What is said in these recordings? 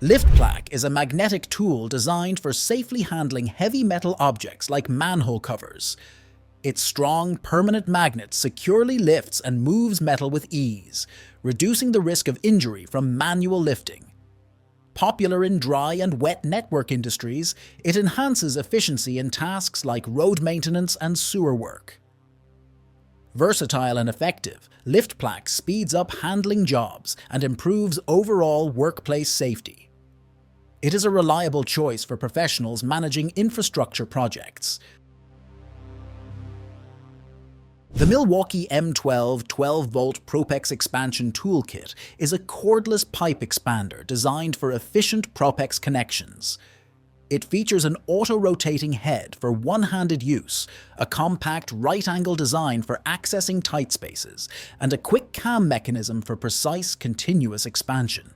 LIFTPLAQ is a magnetic tool designed for safely handling heavy metal objects like manhole covers. Its strong, permanent magnet securely lifts and moves metal with ease, reducing the risk of injury from manual lifting. Popular in dry and wet network industries, it enhances efficiency in tasks like road maintenance and sewer work. Versatile and effective, LIFTPLAQ speeds up handling jobs and improves overall workplace safety. It is a reliable choice for professionals managing infrastructure projects. The Milwaukee M12 12-volt Propex expansion toolkit is a cordless pipe expander designed for efficient Propex connections. It features an auto-rotating head for one-handed use, a compact right-angle design for accessing tight spaces, and a quick cam mechanism for precise, continuous expansion.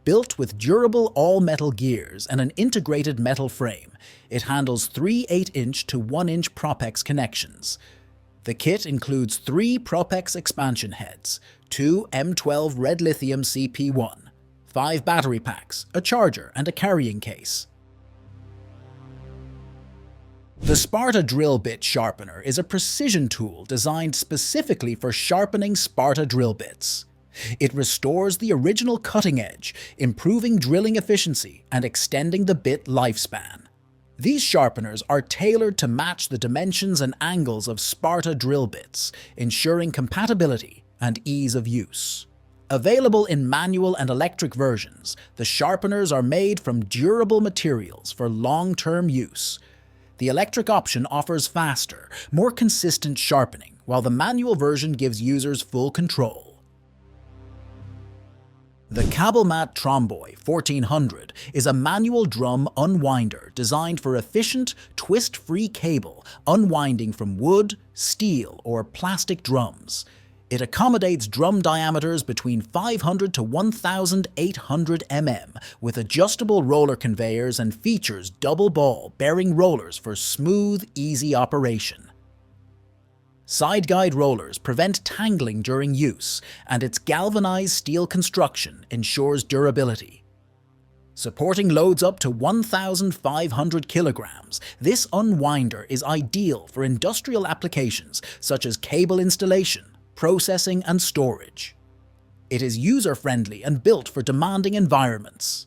Built with durable all-metal gears and an integrated metal frame, it handles 3 8-inch to 1-inch Propex connections. The kit includes 3 Propex expansion heads, 2 M12 red lithium CP1, 5 battery packs, a charger, and a carrying case. The Sparta drill bit sharpener is a precision tool designed specifically for sharpening Sparta drill bits. It restores the original cutting edge, improving drilling efficiency and extending the bit lifespan. These sharpeners are tailored to match the dimensions and angles of Sparta drill bits, ensuring compatibility and ease of use. Available in manual and electric versions, the sharpeners are made from durable materials for long-term use. The electric option offers faster, more consistent sharpening, while the manual version gives users full control. The KABELMAT TROMBOI 1400 is a manual drum unwinder designed for efficient, twist-free cable unwinding from wood, steel, or plastic drums. It accommodates drum diameters between 500 to 1,800 mm with adjustable roller conveyors and features double ball bearing rollers for smooth, easy operation. Side guide rollers prevent tangling during use, and its galvanized steel construction ensures durability. Supporting loads up to 1,500 kilograms, this unwinder is ideal for industrial applications such as cable installation, processing, and storage. It is user-friendly and built for demanding environments.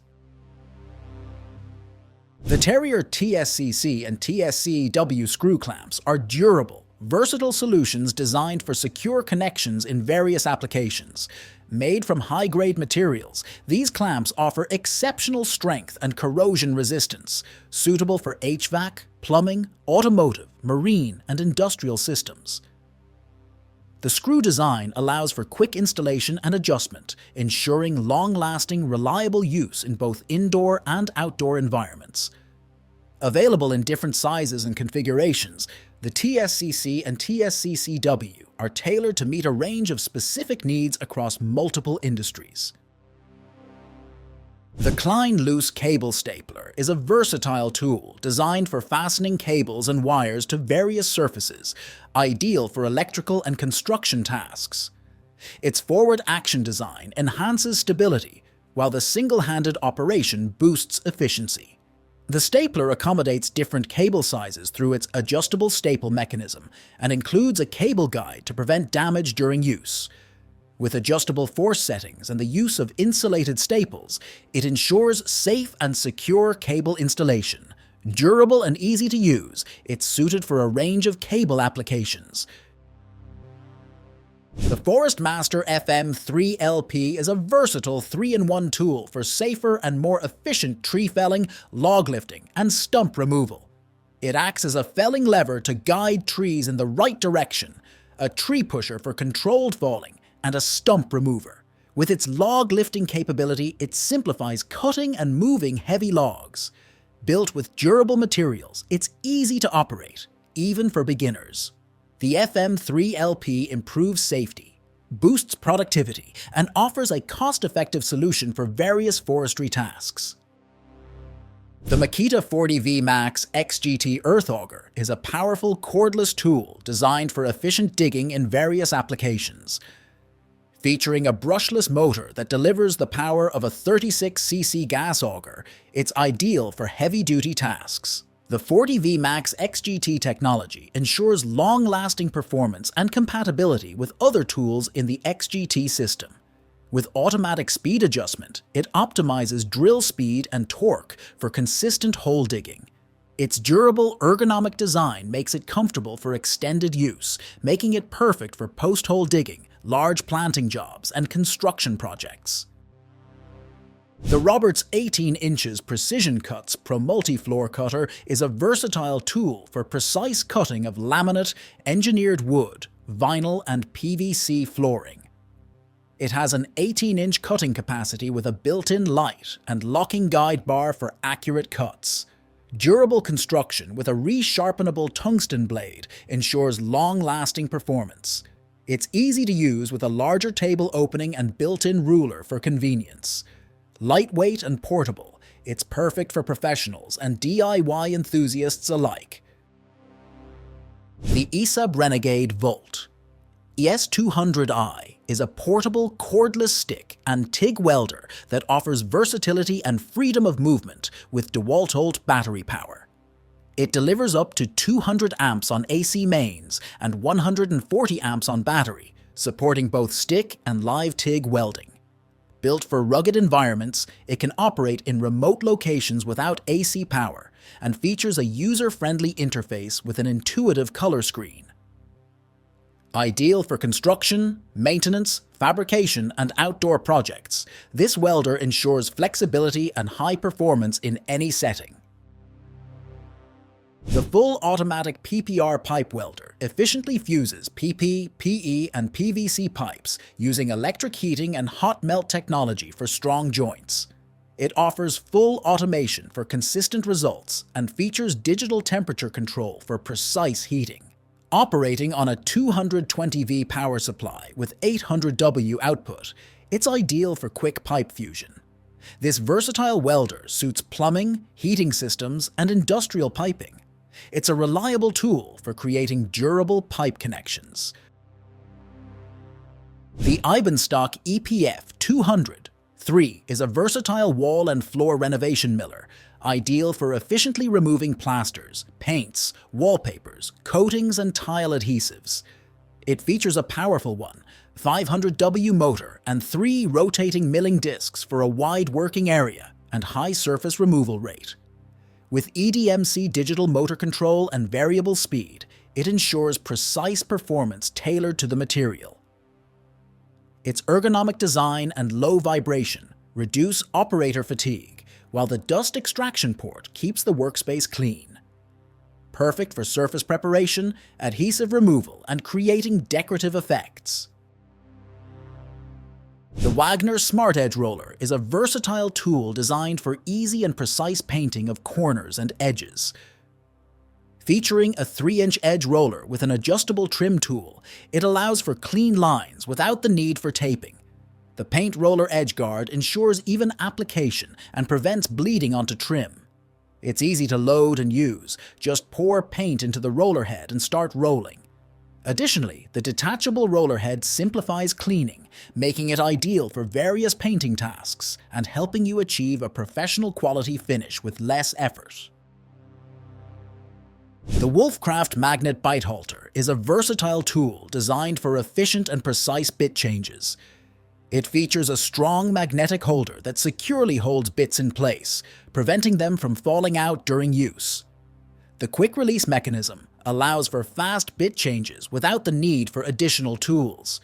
The Terrier TSCC and TSCW screw clamps are durable, versatile solutions designed for secure connections in various applications. Made from high-grade materials, these clamps offer exceptional strength and corrosion resistance, suitable for HVAC, plumbing, automotive, marine, and industrial systems. The screw design allows for quick installation and adjustment, ensuring long-lasting, reliable use in both indoor and outdoor environments. Available in different sizes and configurations, the TSCC and TSCCW are tailored to meet a range of specific needs across multiple industries. The Klein loose cable stapler is a versatile tool designed for fastening cables and wires to various surfaces, ideal for electrical and construction tasks. Its forward action design enhances stability, while the single-handed operation boosts efficiency. The stapler accommodates different cable sizes through its adjustable staple mechanism and includes a cable guide to prevent damage during use. With adjustable force settings and the use of insulated staples, it ensures safe and secure cable installation. Durable and easy to use, it's suited for a range of cable applications. The Master FM3 LP is a versatile 3-in-1 tool for safer and more efficient tree felling, log lifting, and stump removal. It acts as a felling lever to guide trees in the right direction, a tree pusher for controlled falling, and a stump remover. With its log lifting capability, it simplifies cutting and moving heavy logs. Built with durable materials, it's easy to operate, even for beginners. The FM3 LP improves safety, boosts productivity, and offers a cost-effective solution for various forestry tasks. The Makita 40V Max XGT Earth Auger is a powerful cordless tool designed for efficient digging in various applications. Featuring a brushless motor that delivers the power of a 36cc gas auger, it's ideal for heavy-duty tasks. The 40V Max XGT technology ensures long-lasting performance and compatibility with other tools in the XGT system. With automatic speed adjustment, it optimizes drill speed and torque for consistent hole digging. Its durable, ergonomic design makes it comfortable for extended use, making it perfect for post-hole digging, large planting jobs, and construction projects. The Roberts 18 inches Precision Cuts Pro Multi-Floor Cutter is a versatile tool for precise cutting of laminate, engineered wood, vinyl, and PVC flooring. It has an 18-inch cutting capacity with a built-in light and locking guide bar for accurate cuts. Durable construction with a resharpenable tungsten blade ensures long-lasting performance. It's easy to use with a larger table opening and built-in ruler for convenience. Lightweight and portable, it's perfect for professionals and DIY enthusiasts alike. The ESUB Renegade Volt ES200i is a portable cordless stick and TIG welder that offers versatility and freedom of movement with DeWalt battery power. It delivers up to 200 amps on AC mains and 140 amps on battery, supporting both stick and live TIG welding. Built for rugged environments, it can operate in remote locations without AC power and features a user-friendly interface with an intuitive color screen. Ideal for construction, maintenance, fabrication, and outdoor projects, this welder ensures flexibility and high performance in any setting. The full automatic PPR pipe welder efficiently fuses PP, PE, and PVC pipes using electric heating and hot melt technology for strong joints. It offers full automation for consistent results and features digital temperature control for precise heating. Operating on a 220V power supply with 800W output, it's ideal for quick pipe fusion. This versatile welder suits plumbing, heating systems, and industrial piping. It's a reliable tool for creating durable pipe connections. The Ibenstock EPF 200-3 is a versatile wall and floor renovation miller, ideal for efficiently removing plasters, paints, wallpapers, coatings, and tile adhesives. It features a powerful 500W motor and 3 rotating milling discs for a wide working area and high surface removal rate. With EDMC digital motor control and variable speed, it ensures precise performance tailored to the material. Its ergonomic design and low vibration reduce operator fatigue, while the dust extraction port keeps the workspace clean. Perfect for surface preparation, adhesive removal, and creating decorative effects. The Wagner Smart Edge Roller is a versatile tool designed for easy and precise painting of corners and edges. Featuring a 3-inch edge roller with an adjustable trim tool, it allows for clean lines without the need for taping. The paint roller edge guard ensures even application and prevents bleeding onto trim. It's easy to load and use, just pour paint into the roller head and start rolling. Additionally, the detachable roller head simplifies cleaning, making it ideal for various painting tasks and helping you achieve a professional quality finish with less effort. The Wolfcraft Magnet Bite Halter is a versatile tool designed for efficient and precise bit changes. It features a strong magnetic holder that securely holds bits in place, preventing them from falling out during use. The quick-release mechanism allows for fast bit changes without the need for additional tools.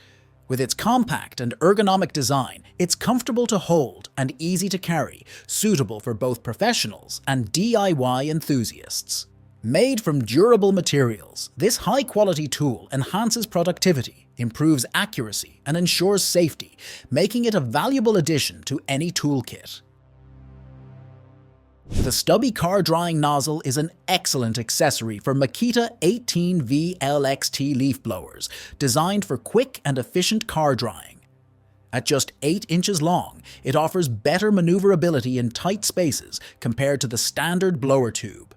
With its compact and ergonomic design, it's comfortable to hold and easy to carry, suitable for both professionals and DIY enthusiasts. Made from durable materials, this high-quality tool enhances productivity, improves accuracy, and ensures safety, making it a valuable addition to any toolkit. The Stubby car drying nozzle is an excellent accessory for Makita 18V LXT leaf blowers, designed for quick and efficient car drying. At just 8 inches long, it offers better maneuverability in tight spaces compared to the standard blower tube.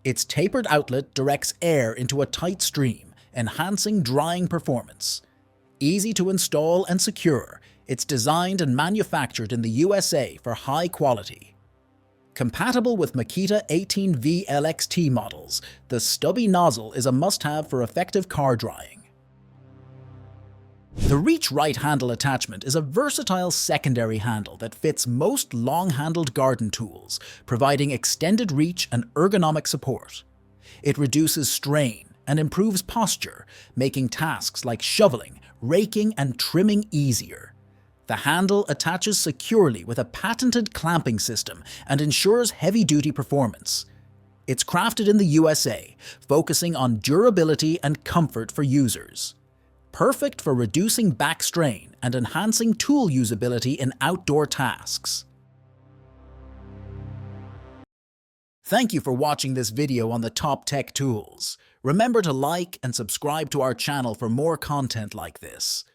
Its tapered outlet directs air into a tight stream, enhancing drying performance. easy to install and secure, it's designed and manufactured in the USA for high quality. Compatible with Makita 18V LXT models, the Stubby Nozzle is a must-have for effective car drying. The Reach Right handle attachment is a versatile secondary handle that fits most long-handled garden tools, providing extended reach and ergonomic support. It reduces strain and improves posture, making tasks like shoveling, raking, and trimming easier. The handle attaches securely with a patented clamping system and ensures heavy-duty performance. It's crafted in the USA, focusing on durability and comfort for users. Perfect for reducing back strain and enhancing tool usability in outdoor tasks. Thank you for watching this video on the top tech tools. Remember to like and subscribe to our channel for more content like this.